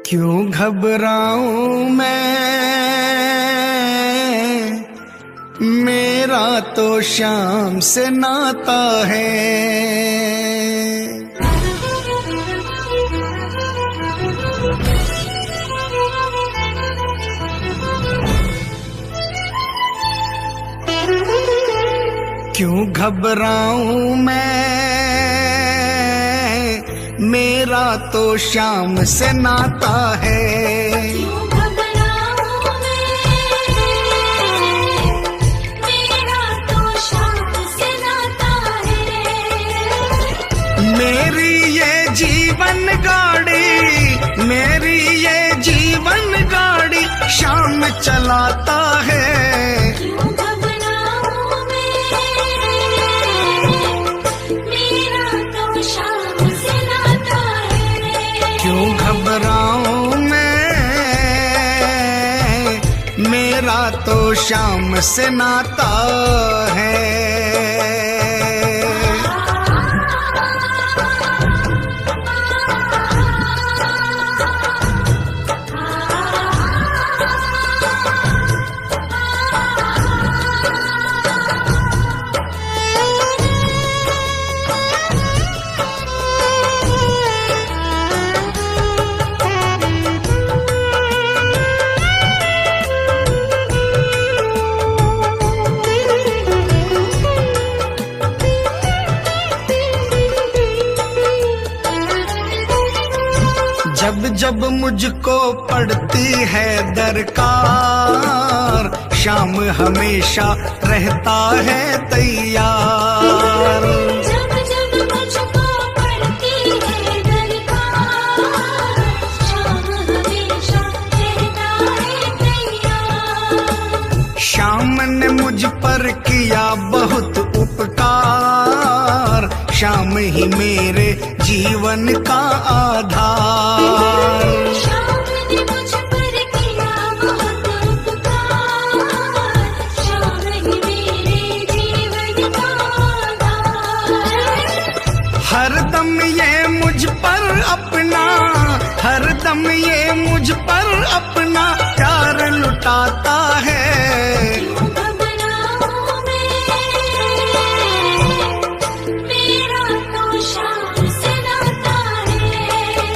क्यों घबराऊं मैं, मेरा तो शाम से नाता है। क्यों घबराऊं मैं, मेरा तो शाम से नाता है। क्यों घबराऊं मैं, मेरा तो शाम से नाता है। मेरी ये जीवन गाड़ी, मेरी ये जीवन गाड़ी शाम चलाता है। क्यों घबराऊं मैं, मेरा तो शाम से नाता है। क्यों घबराऊं मैं, मेरा तो शाम से नाता है। जब जब मुझको पड़ती है दरकार, शाम हमेशा रहता है तैयार। जब जब मुझको पड़ती है दरकार, शाम हमेशा रहता है तैयार। शाम ने मुझ पर किया बहुत उपकार, शाम ही मेरे जीवन का आधार। शाम ने मुझ पर किया बहुत उपकार, शाम ही मेरे जीवन का आधार। हरदम ये मुझ पर अपना, हरदम ये मुझ पर अपना प्यार लुटाता है। क्यों घबराऊं मैं, मेरा तो शाम से नाता है।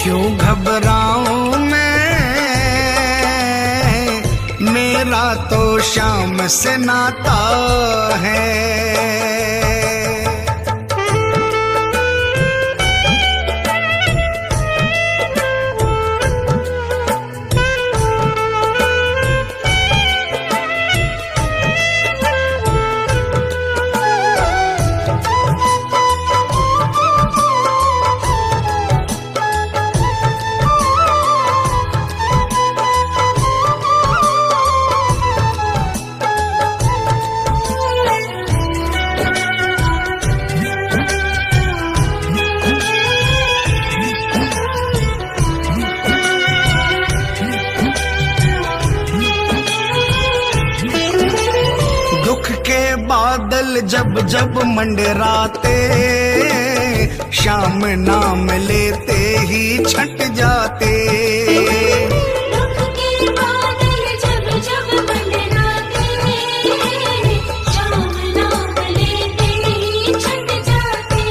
क्यों घबराऊं मैं, मेरा तो शाम से नाता है। दुख के बादल जब जब मंडराते, शाम नाम लेते ही छट जाते। दुख के बादल जब जब मंडराते, शाम नाम लेते ही छट जाते।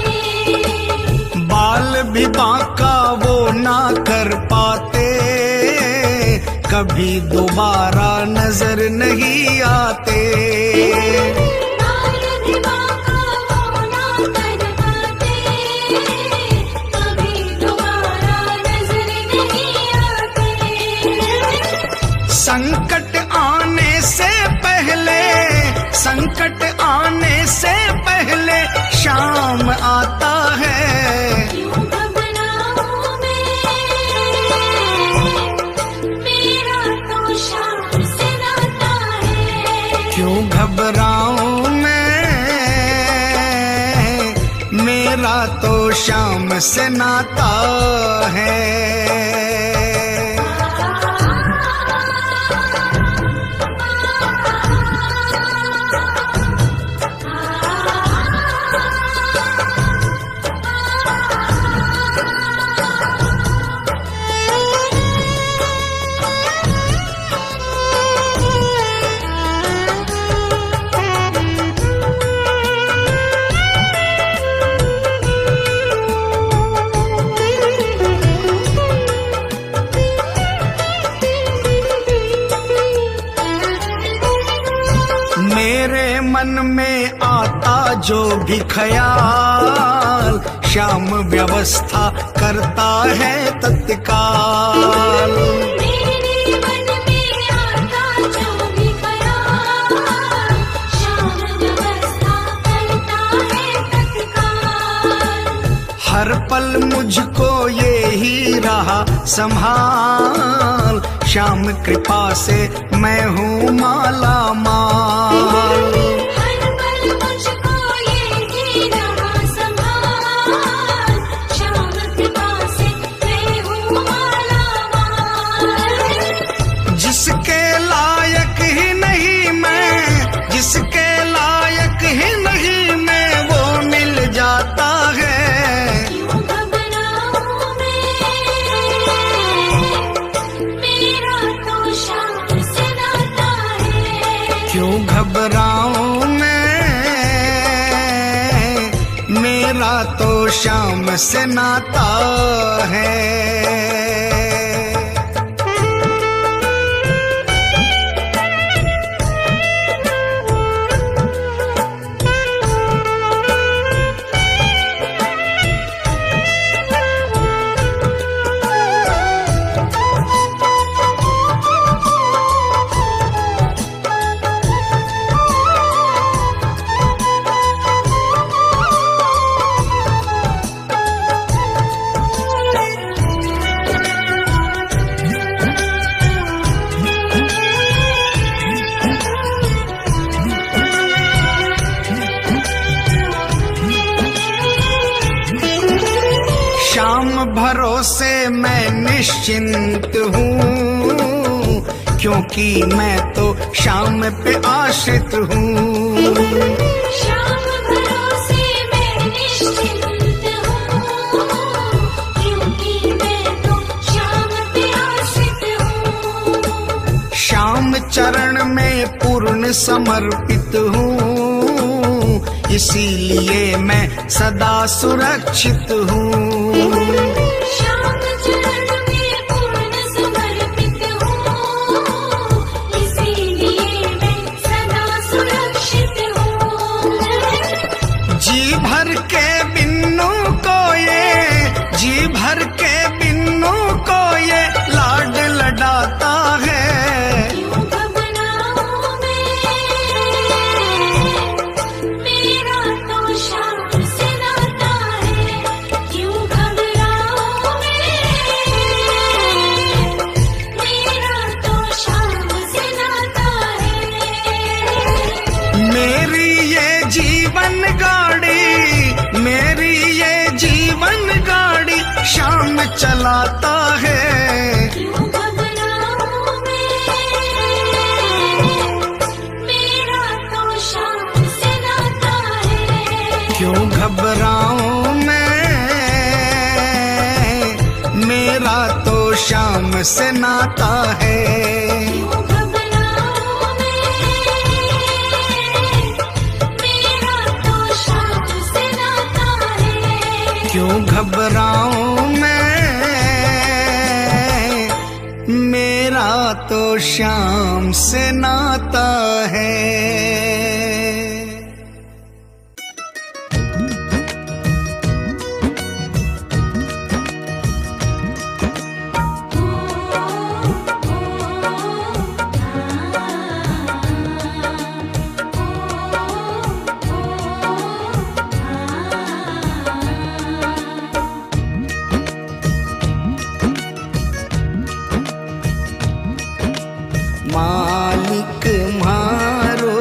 बाल भी बांका वो ना कर पाते, कभी दोबारा नजर नहीं आते। बाल भी बांका वो ना कर पाते, कभी दोबारा नजर नहीं आते। संकट आने से पहले, संकट आने से पहले शाम आता है। क्यों घबराऊं मैं, मेरा तो शाम से नाता है। क्यों घबराऊं मैं, मेरा तो शाम से नाता है। जो भी ख्याल, श्याम व्यवस्था करता है तत्काल। मेरे मन में आता जो भी ख्याल, श्याम व्यवस्था करता है तत्काल। हर पल मुझको ये ही रहा संभाल, श्याम कृपा से मैं हूँ माला माल। हर पल मुझको ये ही रहा संभाल, श्याम कृपा से मैं हूँ माला माल। जिसके लायक ही नहीं मैं, जिसके लायक ही नहीं मैं, वो मिल जाता है। क्यों घबराऊं मैं, मेरा तो श्याम से नाता है। क्यों घबराऊं मैं, मेरा तो श्याम से नाता है। श्याम भरोसे मैं निश्चिंत हूँ, क्योंकि मैं तो श्याम पे आश्रित हूँ। श्याम भरोसे मैं निश्चिंत हूँ, क्योंकि मैं तो श्याम पे आश्रित हूँ। श्याम चरण में पूर्ण समर्पित हूँ, इसीलिए मैं सदा सुरक्षित हूँ। श्याम चरण में पूर्ण समर्पित हूँ, इसीलिए मैं सदा सुरक्षित हूँ। जी भर के बिन्नू को ये, जी भर के बिन्नू को ये लाड लडाता है। क्यों घबराऊं मैं, मेरा तो श्याम से नाता है। क्यों घबराऊं मैं, मेरा तो श्याम से नाता है। मेरी ये जीवन गाड़ी, मेरी ये जीवन गाड़ी श्याम चलाता है। क्यों घबराऊं मैं, मेरा तो श्याम से नाता है। क्यों घबराऊं मैं, मेरा तो श्याम से नाता है। क्यों घबराऊं मैं, मेरा तो श्याम से नाता है। क्यों घबराऊं मैं, मेरा तो श्याम से नाता है। मालिक मारो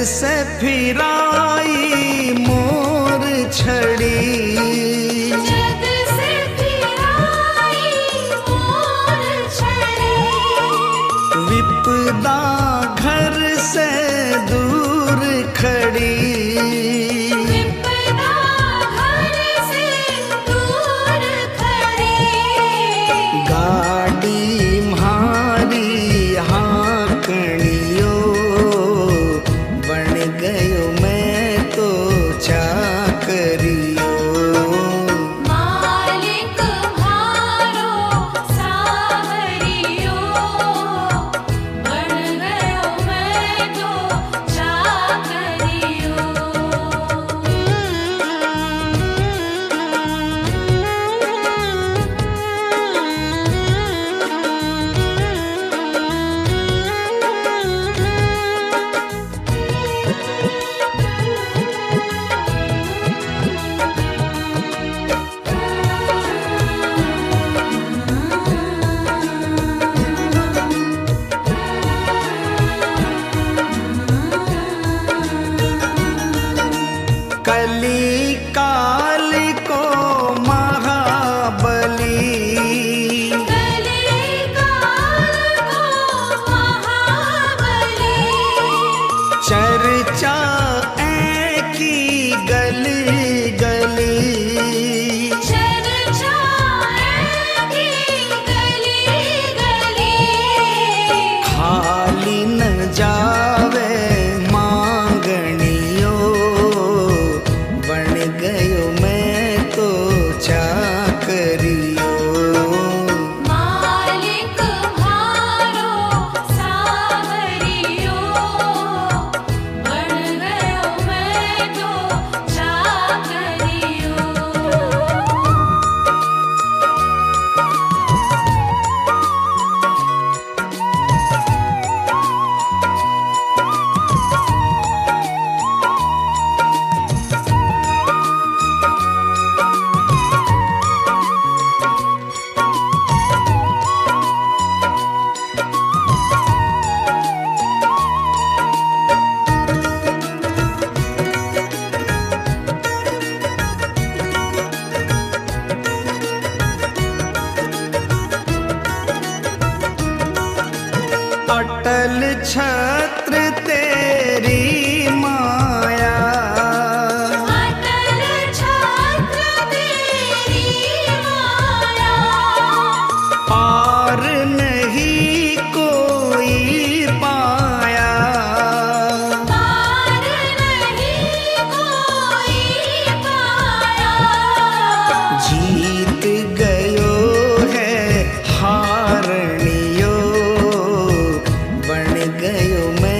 से फिराई मोर छड़ी, जग से फिराई मोर छड़ी। विपदा घर से दूर खड़ी, विपदा घर से दूर खड़ी। गाड़ी म्हारी हाँकणियो, बन गयो मैं तो चाकरियो। मालिक म्हारो सावरियो, बन गयो मैं तो चाकरियो। कली काल को महाबली, कली काल को महाबली। चर्चा की गली गली, चर्चा की गली गली। खाली न जावे मांगणियो, बन गयो मैं तो चाकरियो। मालिक म्हारो सावरियो, बन गयो मैं तो चाकरियो। अटल छत्र तेरी माया, अटल छत्र तेरी माया। पार नहीं कोई पाया, पार नहीं कोई पाया। जीत गयो है हारणियो, बन गयो मैं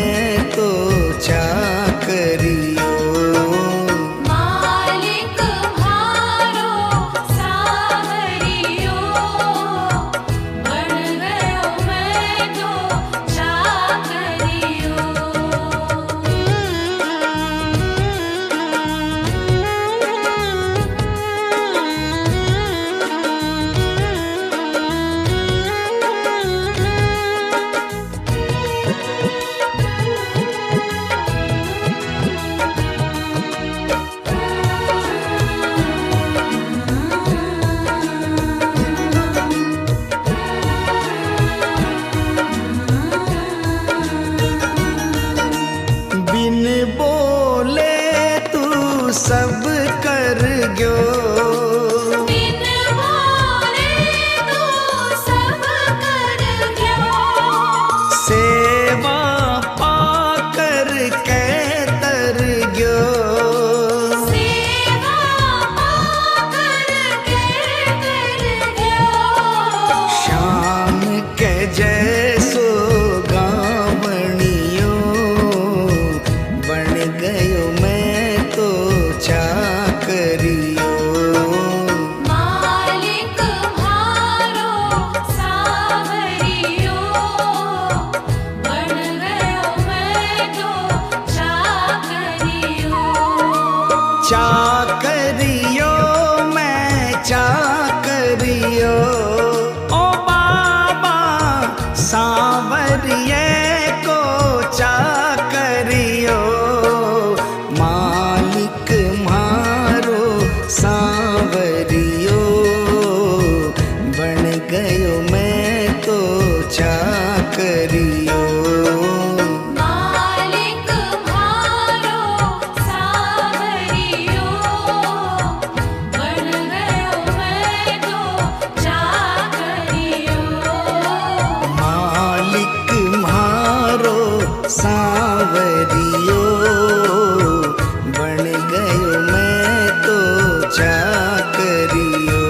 चाकरियो।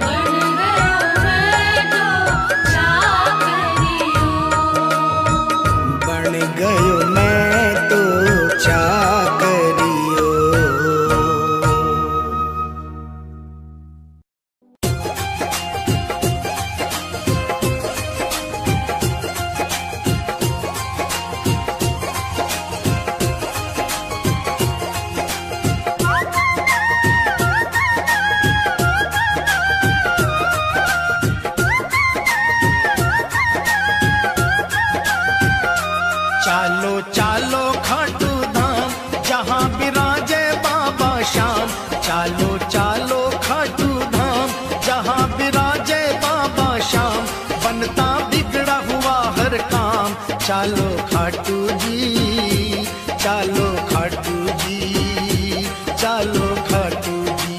बन गयो मैं तो चाकरियो। बन गयो मैं तो चाकरियो। चालो चालो खाटू धाम जहाँ विराजे बाबा श्याम। चालो चालो खाटू धाम जहाँ विराजे बाबा श्याम। बनता बिगड़ा हुआ हर काम। चालो खाटू जी, चालो खाटू जी, चालो खाटू जी।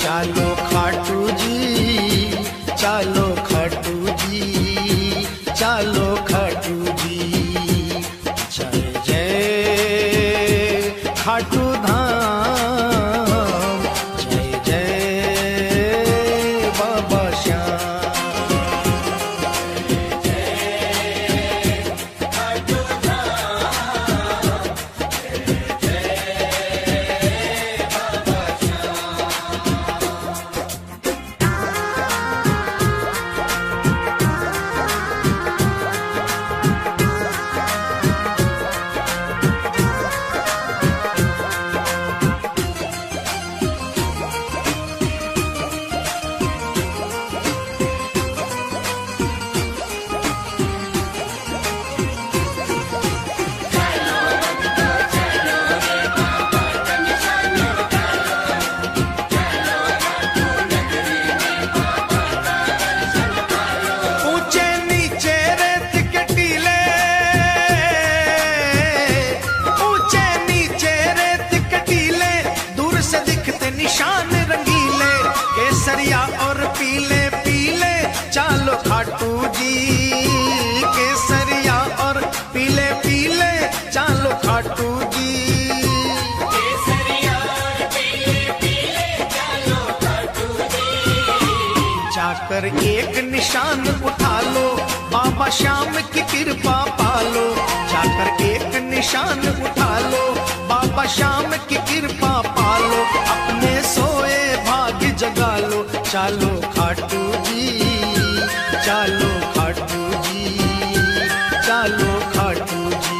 चालो खाटू जी, चालो खाटू जी, चालो खाटू जी। जय जय खाटू धाम, जय जय बाबा श्याम। ऊंचे नीचे रेत के टीले, ऊंचे नीचे रेत के टीले, दूर से दिखते निशान रंगीले, केसरिया और पीले पीले। चालो खाटू जी, केसरिया और पीले पीले। चालो खाटू जी, जाकर एक निशान उठा लो, बाबा श्याम की कृपा पालो। जाकर एक निशान उठा लो, बाबा श्याम की कृपा पालो। अपने सोए भाग्य जगा लो। चालो खाटू जी, चालो खाटू जी, चालो खाटू जी।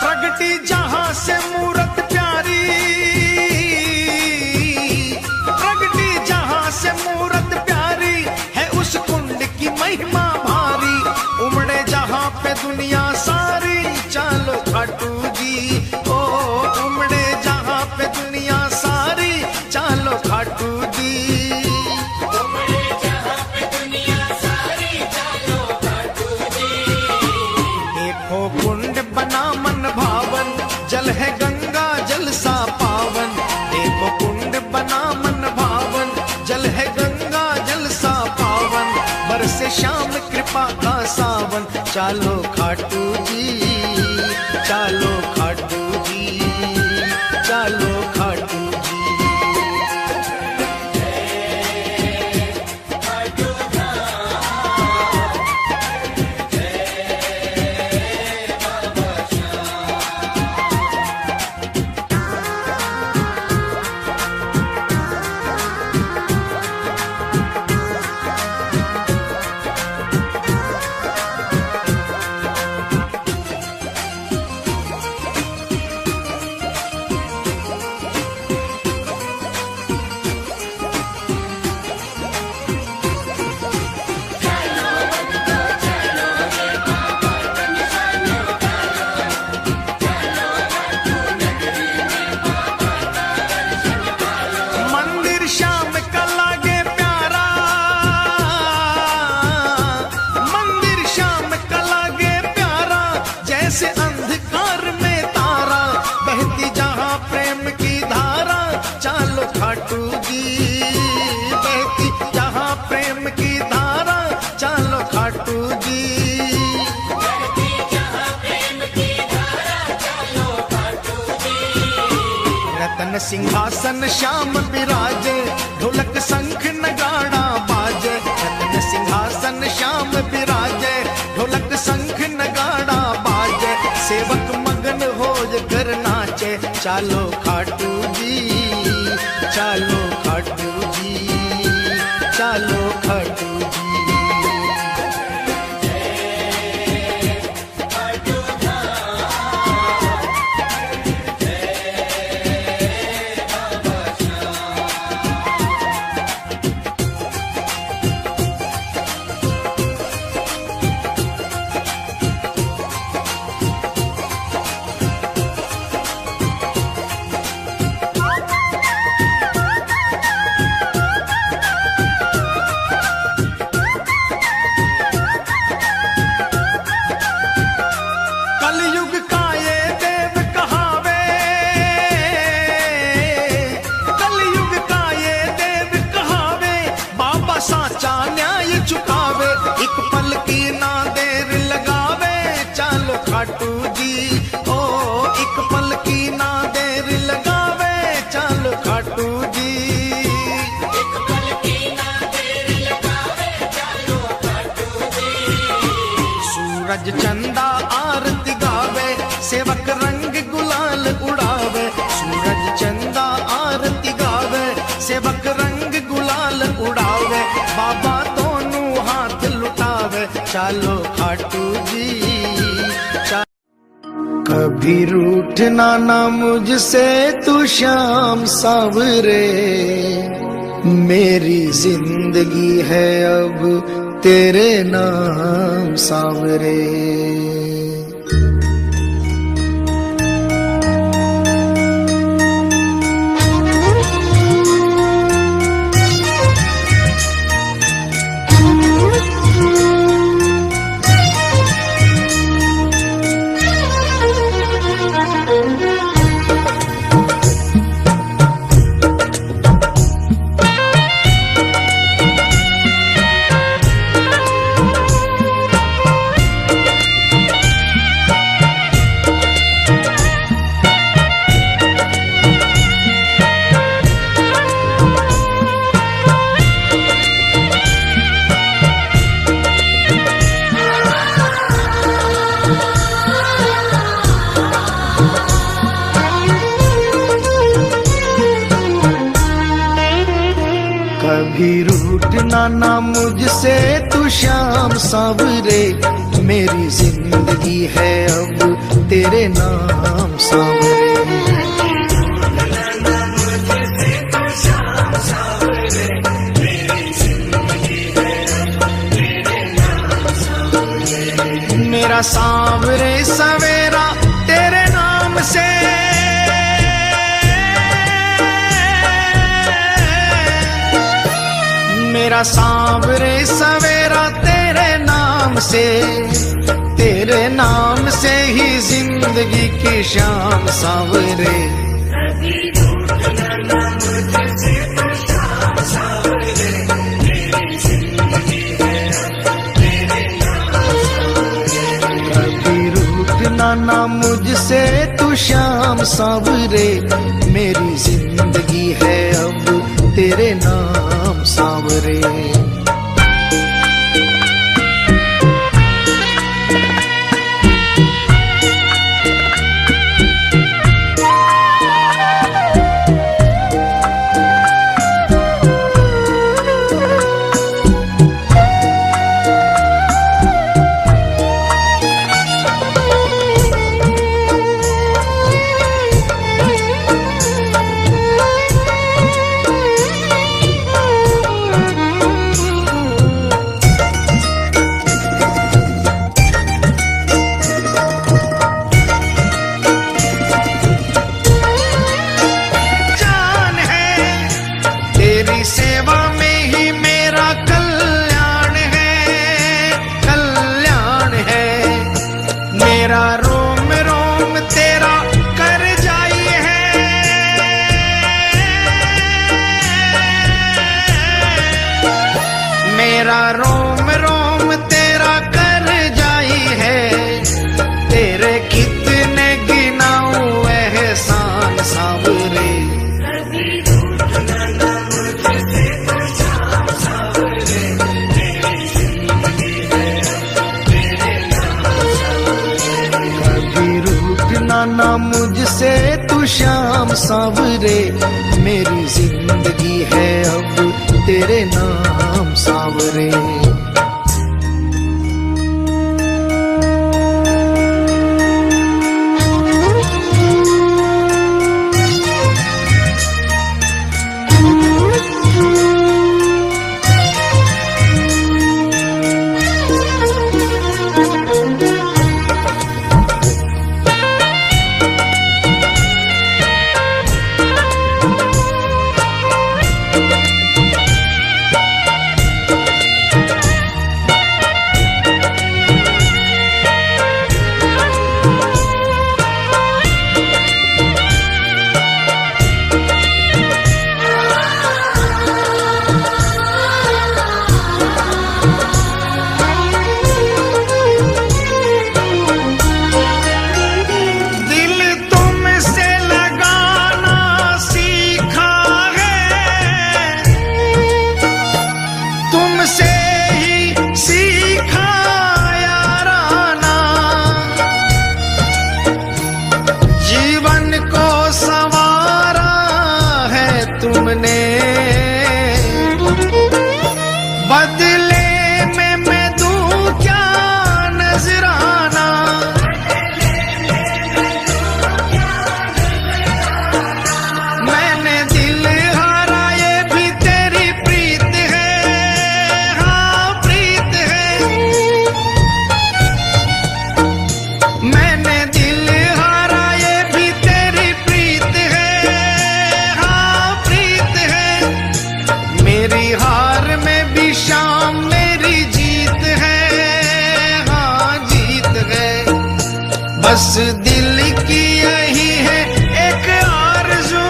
प्रगटी जहां से मूरत प्यारी, प्रगटी जहां से मूरत प्यारी, है उस कुंड की महिमा भारी। उमड़े जहां पे दुनिया सारी। चालो खाटू जी, ओ उमड़े जहां पे दुनिया सारी। चालो खाटू जी, देखो कुंड बना मन भावन, जल है गंगा जल सा पावन। देखो कुंड बना मन भावन, जल है गंगा जल सा पावन। बरसे श्याम कृपा का सावन। चालो खाटू जी, चालो खाटू जी, चालो खाटू जी। रत्न सिंहासन श्याम विराजे, ढोलक शंख नगाड़ा बाजे। रत्न सिंहासन श्याम विराजे, ढोलक शंख नगाड़ा बाजे। सेवक मगन हो कर नाचे, चालो खाटू जी, चालो खाटू जी, चालो खाटू जी। खाटू जी ओ एक पल की ना देर लगावे, चल खाटू जी। एक पल की ना देर लगावे, चलो खाटू जी। सूरज चंदा आरती गावे, सेवक रंग गुलाल उड़ावे। सूरज चंदा आरती गावे, सेवक रंग गुलाल उड़ावे। बाबा दोनों हाथ लुटावे, चलो खाटू जी। कभी रूठना ना मुझसे तू श्याम सावरे, मेरी जिंदगी है अब तेरे नाम सावरे। कभी रूठना ना मुझसे तू श्याम सावरे, मेरी जिंदगी है अब तेरे नाम सावरे। मेरा सांवरे सवेरा तेरे नाम से, मेरा सांवरे सवेरा तेरे नाम से। तेरे नाम से ही जिंदगी की शाम सांवरे। कभी रूठना ना मुझसे तू श्याम सांवरे, मेरी जिंदगी है अब तेरे नाम सांवरे। सेवा में ही मेरा कल्याण है, कल्याण है। मेरा रोम रोम तेरा कर जाई है। मेरा रोम रोम तेरा कर जाई है। तेरे कितने गिनाऊं एहसान सांवरे। ना मुझसे तू श्याम सांवरे, मेरी जिंदगी है अब तेरे नाम सांवरे। बस दिल की यही है एक आरज़ू,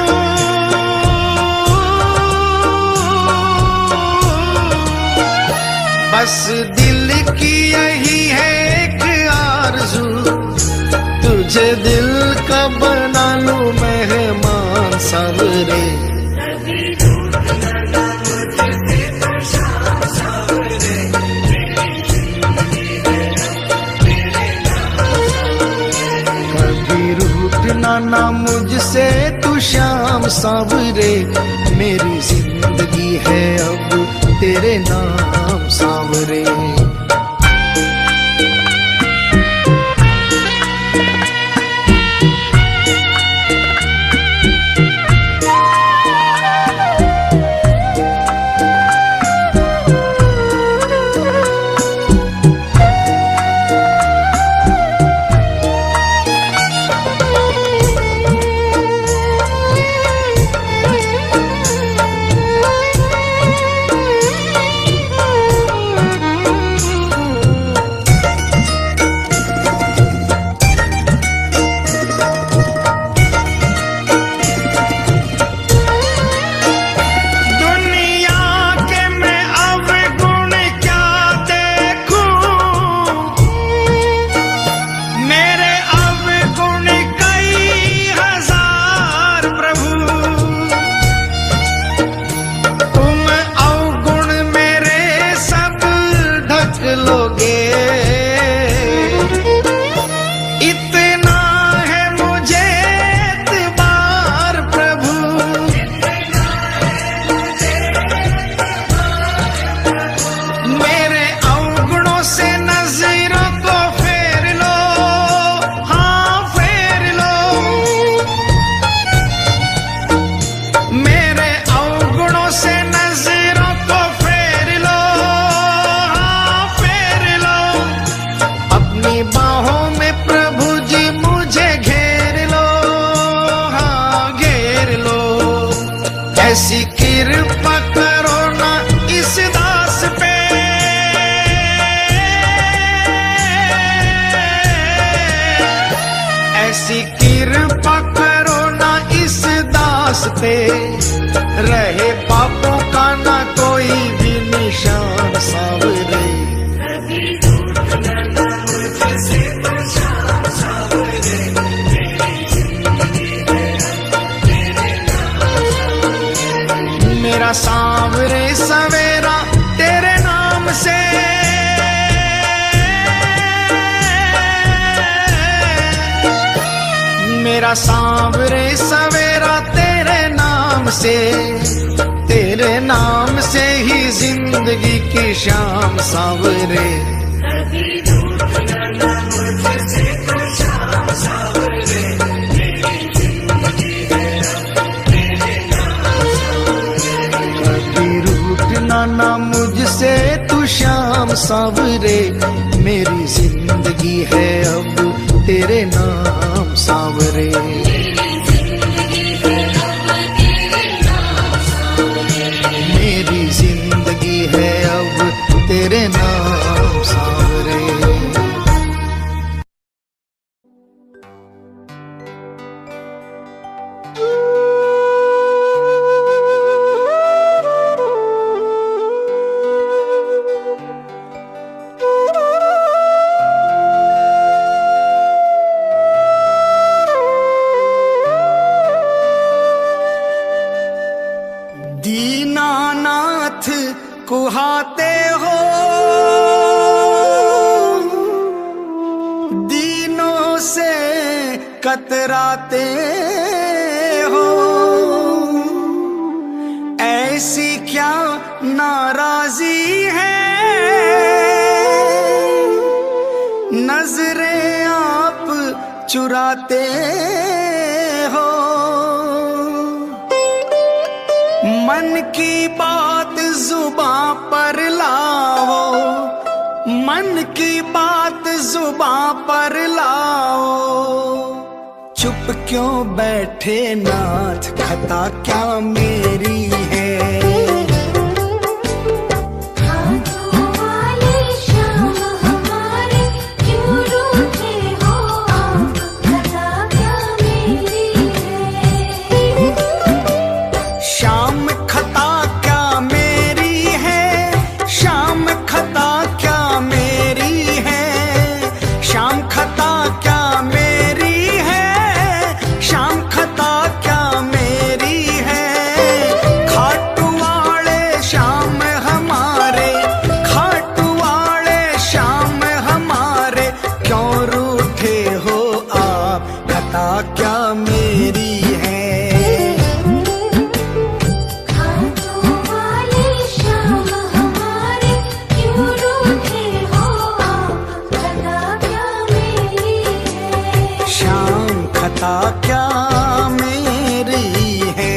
बस दिल की यही है एक आरज़ू, तुझे दिल का बना लूं मेहमान सांवरे। ना मुझसे तू श्याम सांवरे, मेरी जिंदगी है अब तेरे नाम सांवरे। ऐसी कृपा करो ना इस दास पे, ऐसी कृपा करो ना इस दास पे, रहे पापों का ना कोई भी निशान सांवरे। मेरा सांवरे सवेरा तेरे नाम से, मेरा सांवरे सवेरा तेरे नाम से ही जिंदगी की शाम सांवरे। कभी रूठना ना मुझसे तो शाम सांवरे, मेरी जिंदगी है तेरे नाम सांवरे। कभी रूठना ना मुझसे तू शाम सांवरे, मेरी जिंदगी है अब तेरे नाम सांवरे। मेरी जिंदगी है अब तेरे नाम सांवरे। दीनानाथ कुहाते हो, दीनों से कतराते हो, ऐसी क्या नाराजी है, नजरें आप चुराते हो। मन की बात जुबां पर लाओ, मन की बात जुबां पर लाओ। चुप क्यों बैठे नाथ, खता क्या मेरी है। हाथों वाले श्याम हमारे क्यों रूठे हो आप, खता क्या मेरी है। शाम खता क्या मेरी है, शाम खता क्या मेरी है, शाम खता क्या मेरी है, शाम खता क्या मेरी है। खाटू वाले श्याम हमारे, खाटू वाले श्याम हमारे क्यों रूठे हो आप, खता क्या मेरी है। हाथों वाले श्याम हमारे क्यों रूठे हो आप, खता क्या मेरी है। शाम खता क्या मेरी है।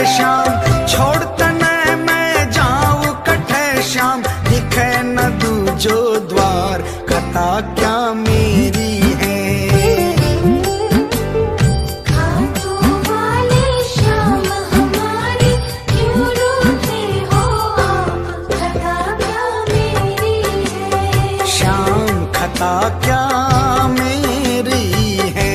श्याम, छोड़ तने मैं जाऊं कठे श्याम, दिखे न दूजो द्वार, कथा क्या मेरी है। खाटू वाले श्याम हमारे, क्यों रूठे हो आप, कथा क्या मेरी है। श्याम कथा क्या मेरी है।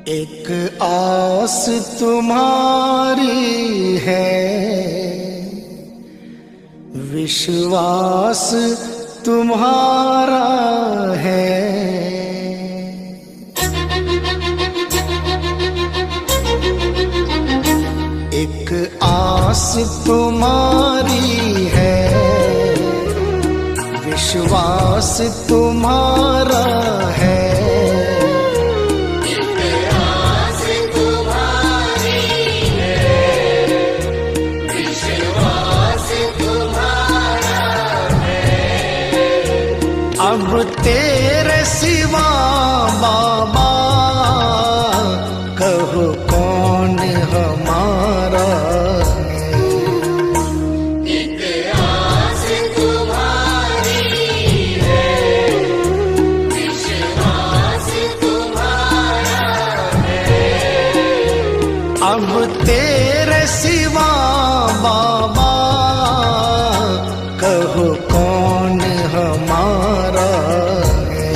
एक आस तुम्हारी है, विश्वास तुम्हारा है। एक आस तुम्हारी है, विश्वास तुम्हारा है। अब तेरे सिवा बाबा कहो कौन हमारा है। एक आस तुम्हारी है, विश्वास तुम्हारा है। अब तेरे सिवा बाबा कहो कौन हमारा है।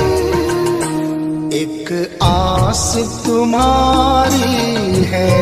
एक आस तुम्हारी है।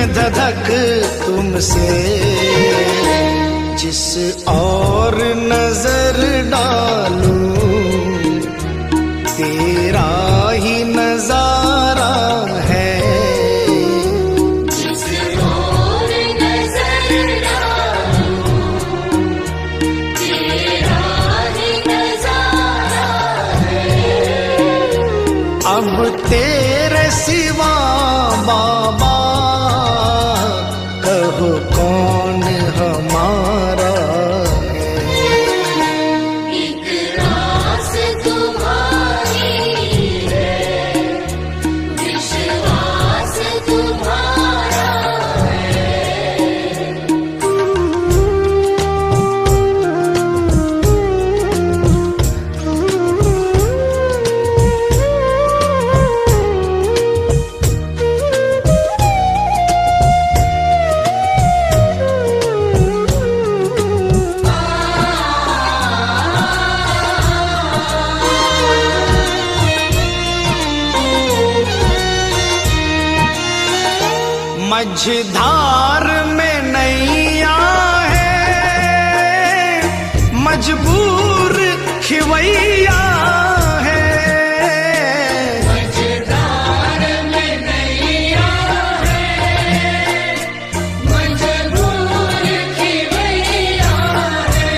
धधक तुमसे, जिस और नजर डालूं तेरा ही नजारा है। जिस और नजर डालूं तेरा ही नजारा है। अब तेरे सिवा बाबा कहो कौन हमारा है। एक रास तुम्हारी है, विश्वास तुम्हारा है। मझधार में नैया है, मजबूर खिवैया है। मझधार में नैया है, मजबूर खिवैया है।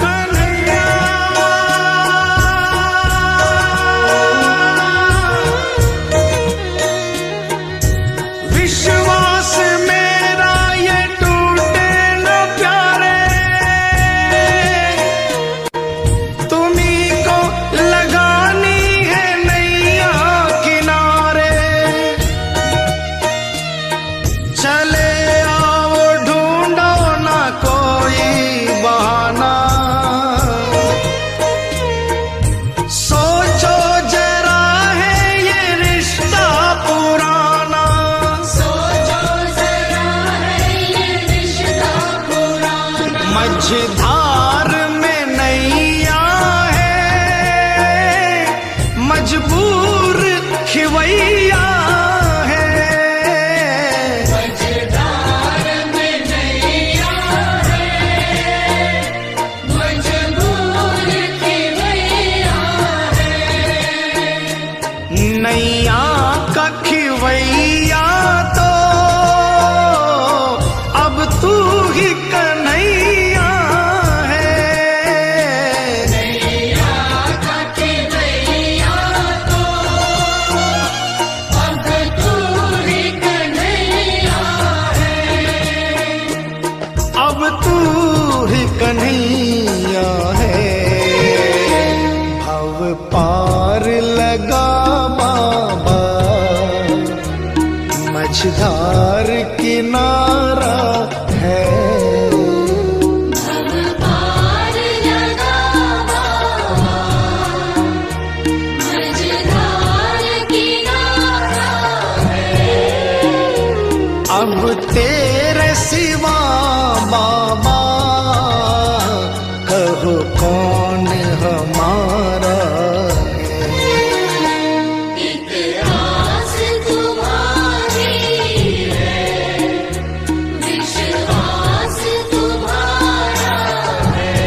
कन्हैया विश्वास मेरा ये टूटे न प्यारे, तुम्ही को लगानी है नैया किनारे। चले आओ ढूंढो ना कोई बहाना, सोचो जरा है ये रिश्ता पुराना। सोचो जरा है ये रिश्ता पुराना। मझधार में नैया है, मजबूर खिवैया है। मझधार में नैया है, मजबूर खिवैया है। नैया का खिवैया तो अब तू ही कन्हैया है। नैया का खिवैया तो अब तू ही कन्हैया है। अब तू ही कन्हैया है। भव पार लगा बाबा, मझधार किनारा है। भव पार लगा बाबा, मझधार किनारा है। अब तेरे सिवा बाबा कहो कौन हमारा है। एक आस तुम्हारी है, विश्वास तुम्हारा है।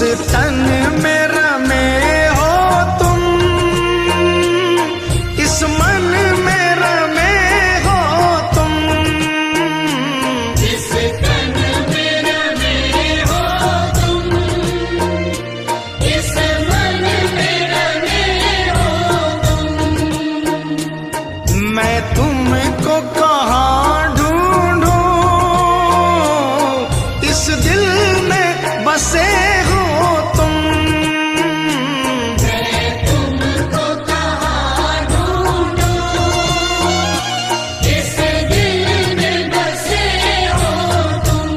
तन में रमे हो तुम, इस मन में रमे हो तुम, इस तन में रमे हो तुम, इस मन में रमे हो तुम। मैं तुमको कहाँ ढूंढूं, इस दिल में बसे हो तुम, मैं तुमको कहाँ ढूंढूं, इस दिल में बसे हो तुम,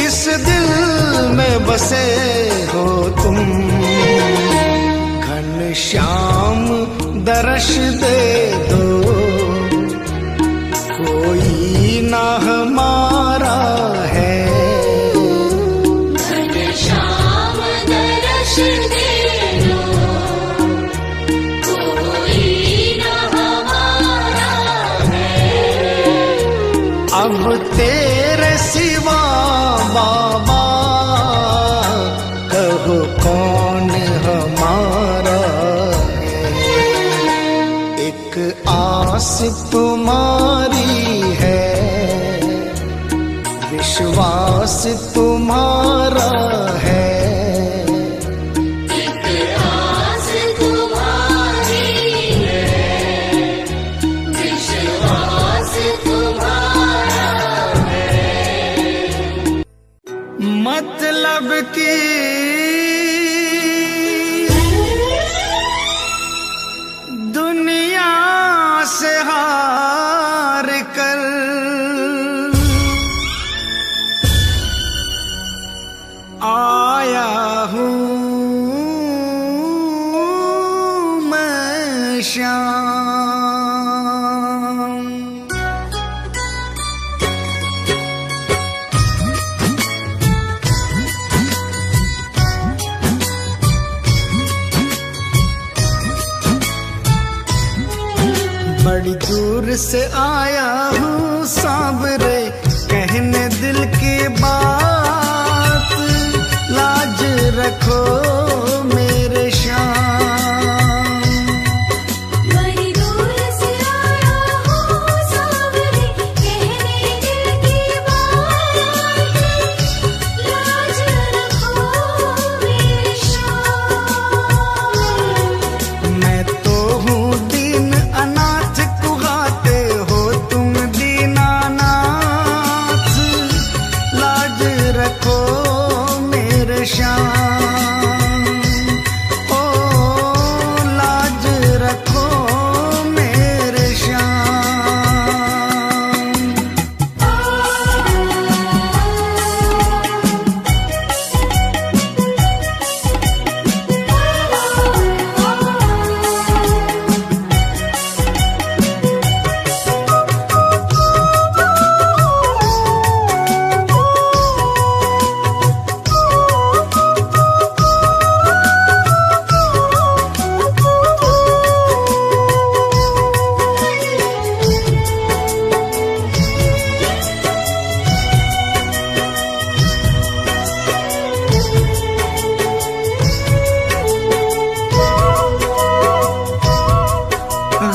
इस दिल में बसे हो तुम। घनश्याम दर्श दे दो, कोई ना हमारा है, घनश्याम दर्श दे दो, कोई न हमारा है। अब तेरे सिवा बाबा कहो कौन हमारा है। एक आस तुम्हारी है, विश्वास तुम्हारा है, एक आस तुम्हारी है, विश्वास तुम्हारा है। मतलब की दुनिया से हार कर आया हूँ मैं श्याम। बड़ी दूर से आया हूँ सांवरे, कहने दिल की बात, लाज रखो मेरे श्याम। बड़ी दूर से आया हूँ सांवरे, कहने दिल की बात, लाज रखो मेरे श्याम। मैं तो हूँ दीन अनाथ, कुहाते हो तुम दीनानाथ, लाज रखो मेरे श्याम। ओ लाज रखो मेरे श्याम।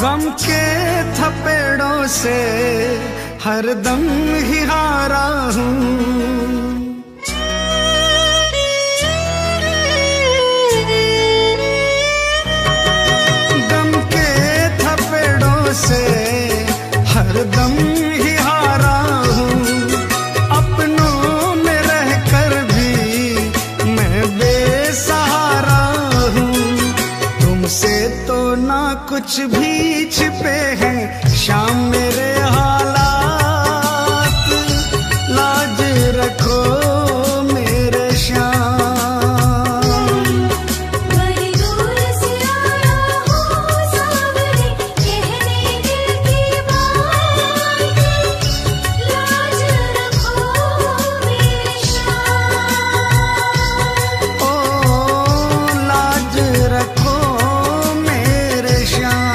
गम के थपेड़ों से हरदम ही हारा हूँ, गम के थपेड़ों से हरदम ही हारा हूँ। अपनों में रहकर भी मैं बेसहारा हूँ, तुमसे तो ना कुछ भी छिपे हैं शाम मेरे हालात, लाज रखो मेरे श्याम। बड़ी दूर से आया हूँ सांवरे, कहने दिल की बात, लाज रखो मेरे श्याम। ओ लाज रखो मेरे श्याम।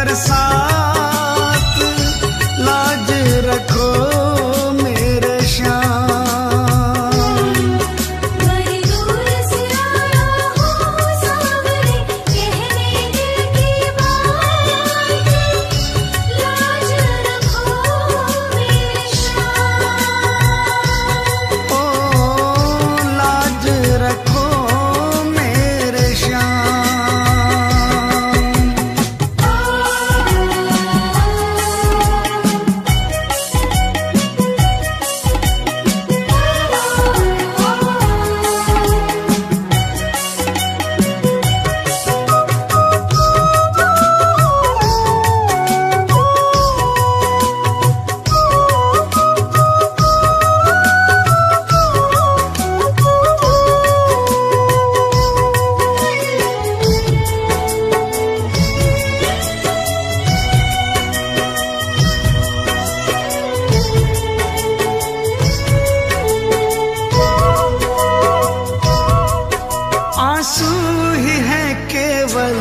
बरसात, लाज रखो मेरे श्याम। बड़ी दूर से आया हूँ सावरे, कहने दिल की बात, लाज रखो मेरे श्याम। ओ लाज रखो मेरे श्याम। आंसू ही है केवल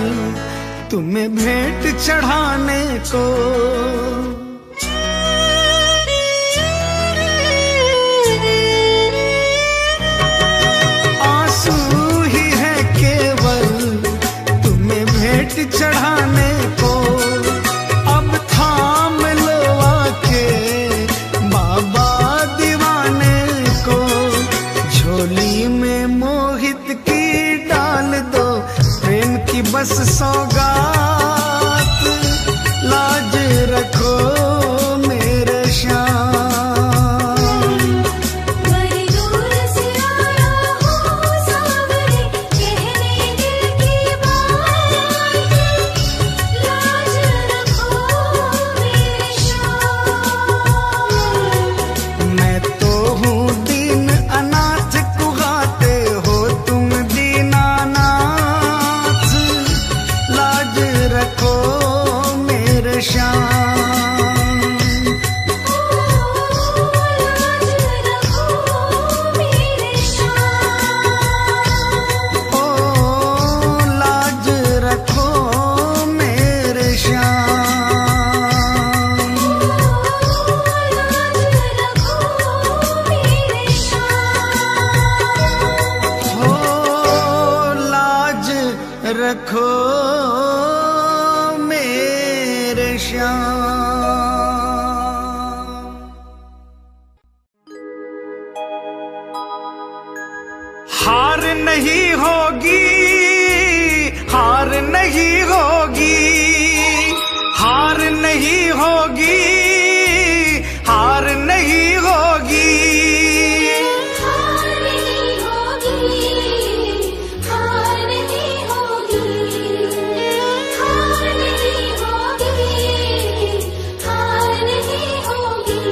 तुम्हें भेंट चढ़ाने को, आंसू ही है केवल तुम्हें भेंट चढ़ाने को। अब थाम लो आके बाबा दीवाने को, झोली में मोहित की डाल दो प्रेम की बस सौगात, लाज रखो मेरे श्याम। बड़ी दूर से आया हूँ सावरे, कहने दिल की बात, लाज रखो मेरे श्याम। मैं तो हूँ दीन अनाथ, कुगाते हो तुम दीनानाथ, लाज रखो मेरे श्याम। लाज रखो मेरे श्याम। ओ लाज रखो मेरे श्याम। हार नहीं होगी, हार नहीं होगी, हार नहीं होगी, हार नहीं होगी। हार नहीं होगी, हार नहीं होगी, हार नहीं होगी, हार नहीं होगी।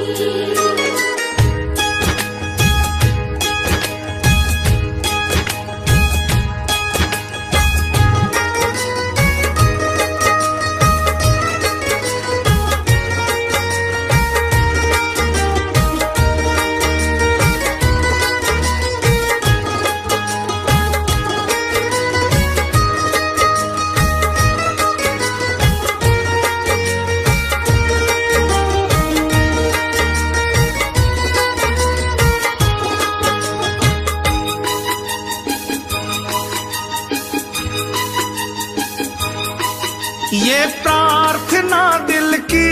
ये प्रार्थना दिल की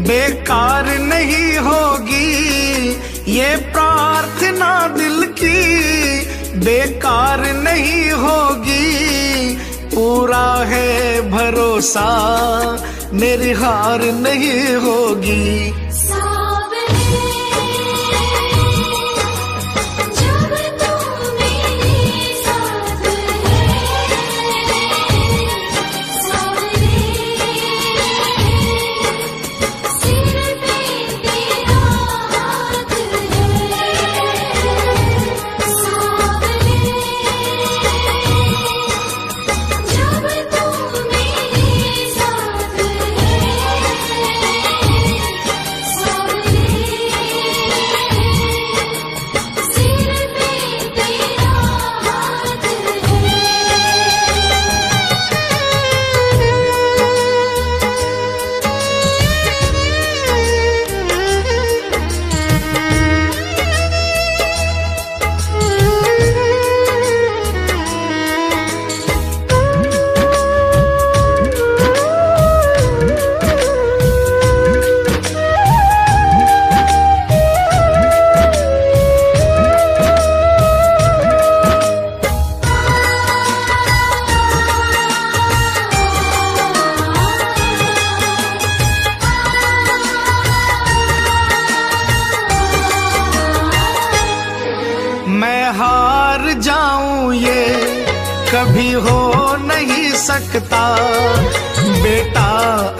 बेकार नहीं होगी, ये प्रार्थना दिल की बेकार नहीं होगी। पूरा है भरोसा मेरी हार नहीं होगी। जब तुम मेरे साथ है, कभी हो नहीं सकता। बेटा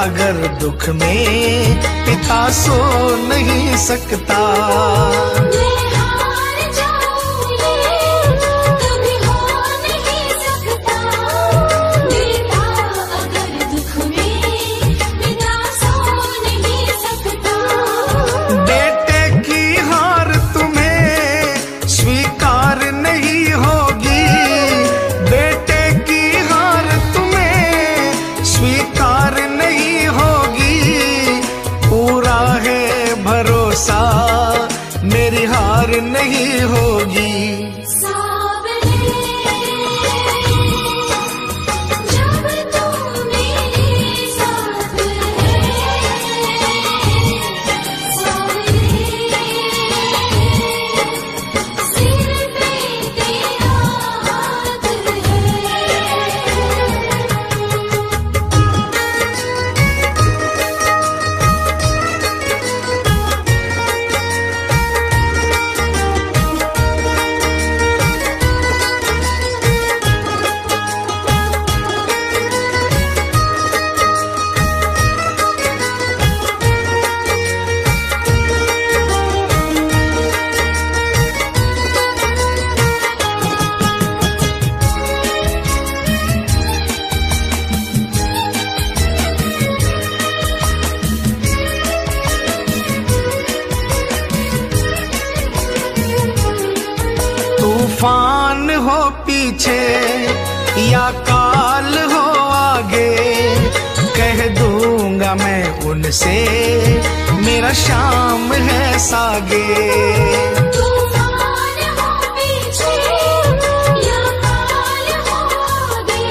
अगर दुख में, पिता सो नहीं सकता। मैं हार जाऊं ये कभी हो नहीं सकता। बेटा अगर दुख में, पिता सो नहीं सकता। बेटे की हार तुम्हें स्वीकार नहीं होगी। बेटे की हार तुम्हें स्वीकार नहीं होगी। पूरा है भरोसा, मेरी हार नहीं होगी। सावरे जब तू मेरे साथ है, सावरे सिर पे तेरा हाथ है। तूफान हो पीछे या काल हो आगे, कह दूंगा मैं उनसे मेरा शाम है सागे। तूफान हो पीछे या काल हो आगे,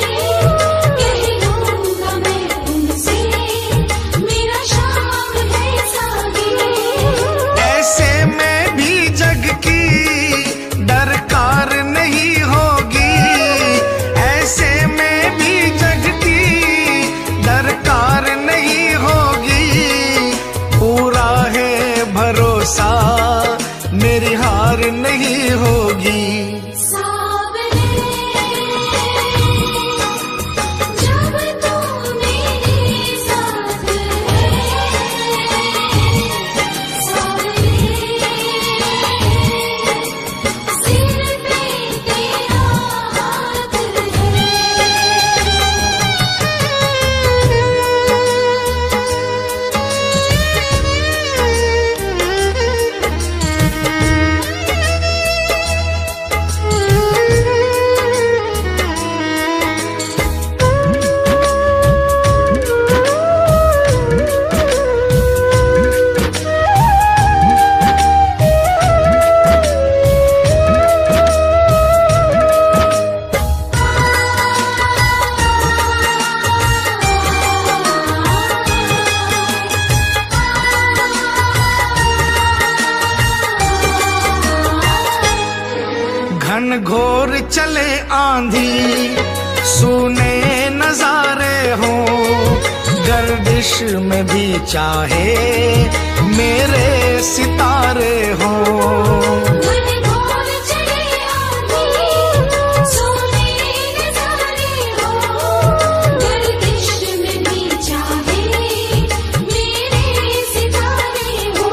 कह दूंगा मैं उनसे मेरा शाम है सागे। ऐसे में भी जग की दरकार नहीं होगी। ऐसे में भी जग की दरकार नहीं होगी। पूरा है भरोसा, मेरी हार नहीं होगी। सावरे जब तू मेरे साथ है, सावरे सिर पे तेरा हाथ है। घन घोर चले आंधी, सूने नजारे हो, गर्दिश में भी चाहे मेरे सितारे हो। घनघोर चले आंधी, सोने नजारे हो, गर्दिश में भी चाहे मेरे सितारे हो।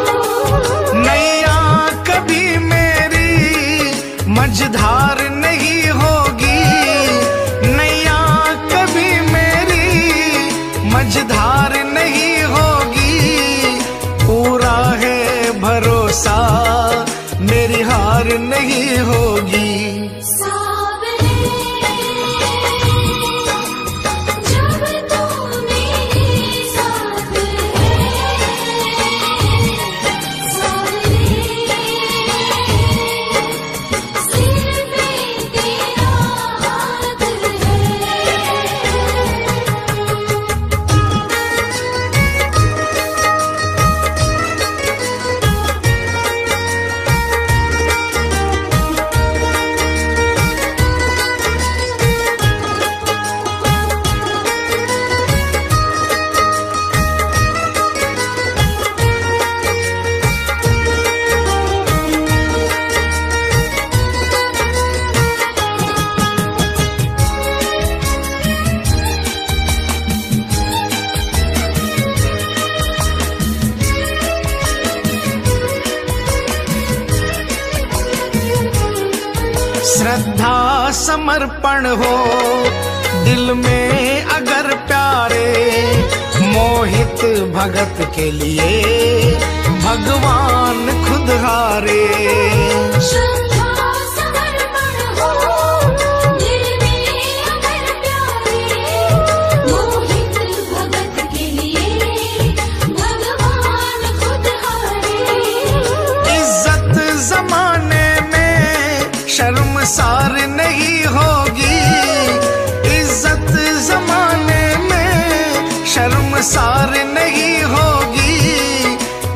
नैया कभी मेरी मझधार नहीं होगी। नैया कभी मेरी मझधार नहीं होगी। पूरा है भरोसा, मेरी हार नहीं होगी। सावरे जब तू मेरे साथ है, सावरे सिर पे तेरा हाथ है। श्रद्धा समर्पण हो दिल में अगर प्यारे, मोहित भगत के लिए भगवान खुद हारे। श्रद्धा समर्पण हो दिल में अगर प्यारे, मोहित भगत के लिए भगवान खुद हारे। इज्जत जमाने में शर्मसार नहीं होगी, इज्जत जमाने में शर्मसार नहीं होगी।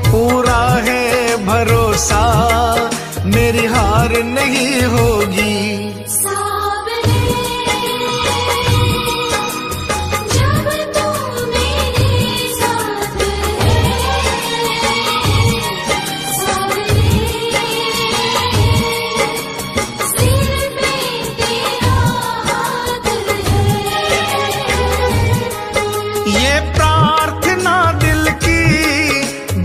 पूरा है भरोसा मेरी हार नहीं होगी। सावरे जब तू मेरे साथ है, सावरे सिर पे तेरा हाथ है। ये प्रार्थना दिल की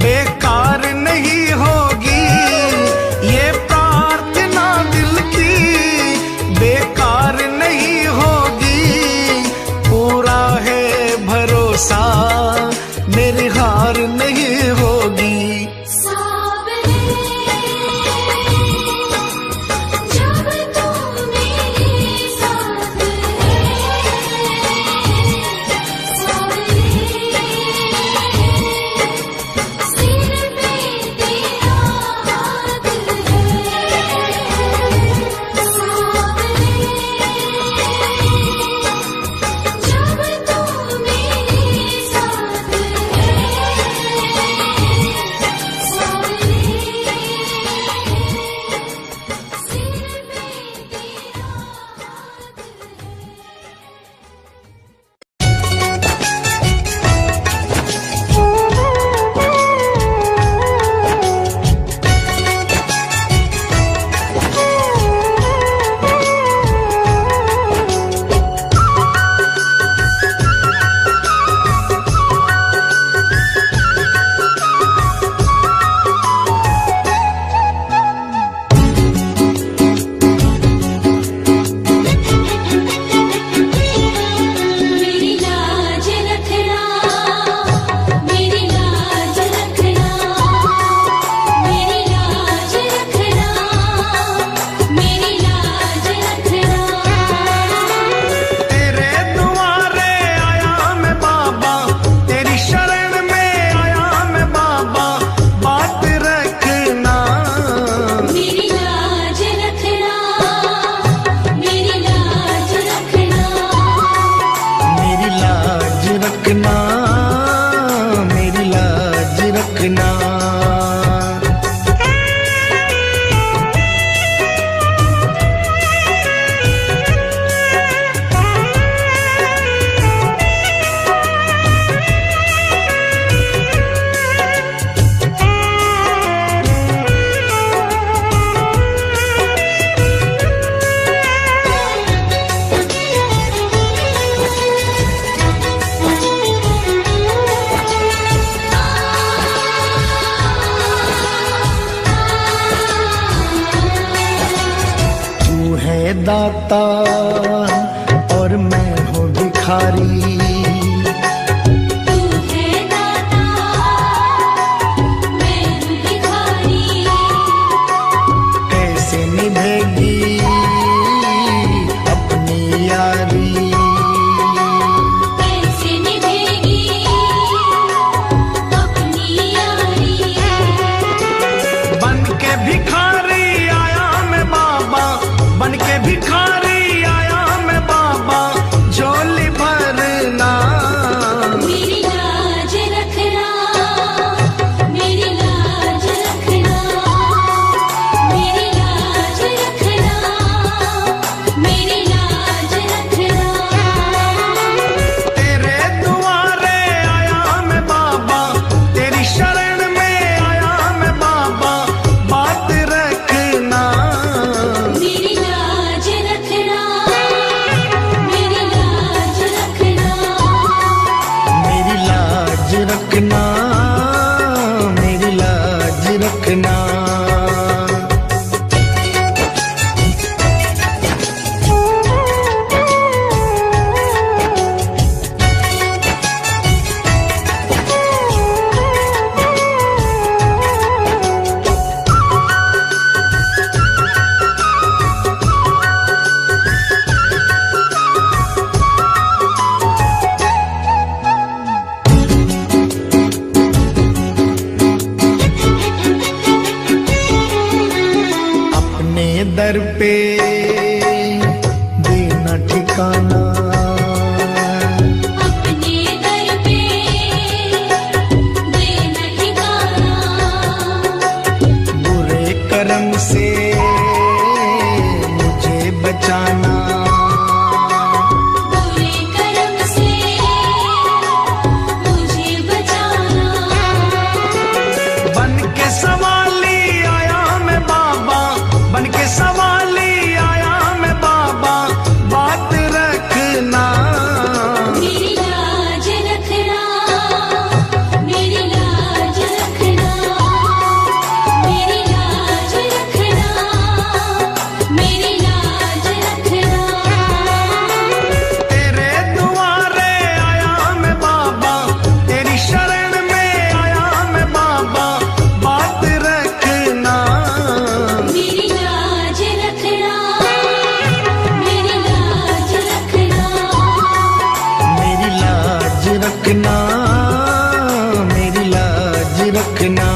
बेकार नहीं होगी, ये प्रार्थना दिल की बेकार नहीं होगी। पूरा है भरोसा मेरी हार नहीं होगी। सावरे जब तू मेरे साथ है, सावरे सिर पे तेरा हाथ है। सावरे जब तू मेरे साथ है, सावरे सिर पे तेरा मेरी लाज रखना, मेरी लाज रखना, मेरी लाज रखना, मेरी लाज रखना। तेरे दुआरे आया मैं बाबा, तेरी शरण में आया मैं बाबा, बात रखना। मेरी लाज रखना, मेरी लाज रखना। मेरी लाज रखना, मेरी लाज रखना। तू है दाता और मैं हूँ भिखारी, तू है दाता, मैं हूँ भिखारी। कैसे निभेगी अपनी यारी। कैसे निभेगी अपनी यारी। बन के भिखारी आया मैं बाबा, बन के भिखारी आया मैं बाबा, झोली भरना। मेरी लाज रखना, मेरी लाज रखना, मेरी लाज रखना, मेरी लाज रखना। तेरे दुआरे आया मैं बाबा, तेरी शरण में आया मैं बाबा, बात रखना। मेरी लाज रखना, मेरी लाज रखना। मेरी लाज रखना, मेरी लाज रखना। दर पे देना ठिकाना, अपने दर पे देना ठिकाना, बुरे कर्म से मुझे बचाना, बुरे कर्म से मुझे बचाना। बन के सवाली आया मैं बाबा, बन के सवाली आया मैं बाबा, बात रखना, मेरी लाज रखना, मेरी लाज रखना, मेरी लाज रखना, मेरी लाज रखना। तेरे दुआरे आया मैं बाबा, तेरी शरण में आया मैं बाबा, बात रखना, मेरी लाज रखना, मेरी लाज रखना, मेरी लाज रखना, मेरी लाज रखना।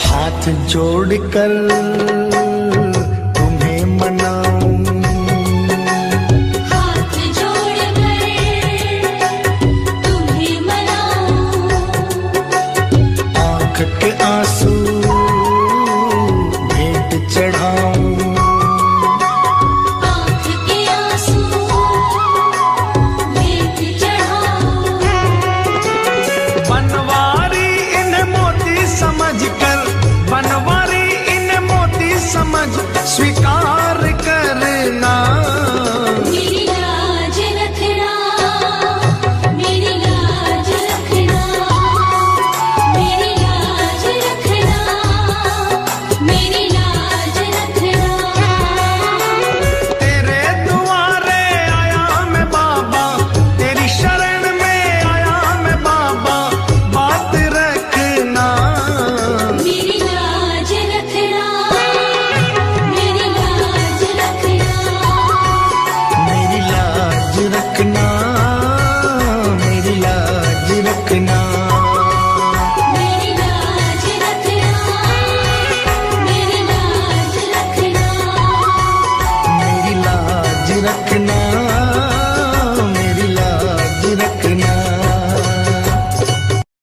हाथ जोड़कर तुम्हें मनाऊं, हाथ जोड़कर तुम्हें मनाऊं, आंख के आंसू भेंट चढ़ाऊं, आँख के आंसू भेंट चढ़ाऊं। बनवारी इन्हें मोती समझकर, बनवारी इन्हें मोती समझ स्वीकार करना, मेरी लाज रखना, मेरी लाज रखना, मेरी लाज रखना, मेरी लाज रखना। तेरे दुआरे आया मैं बाबा, तेरी शरण में आया मैं बाबा, बात रखना, मेरी लाज रखना, मेरी लाज रखना, मेरी लाज रखना, मेरी लाज रखना।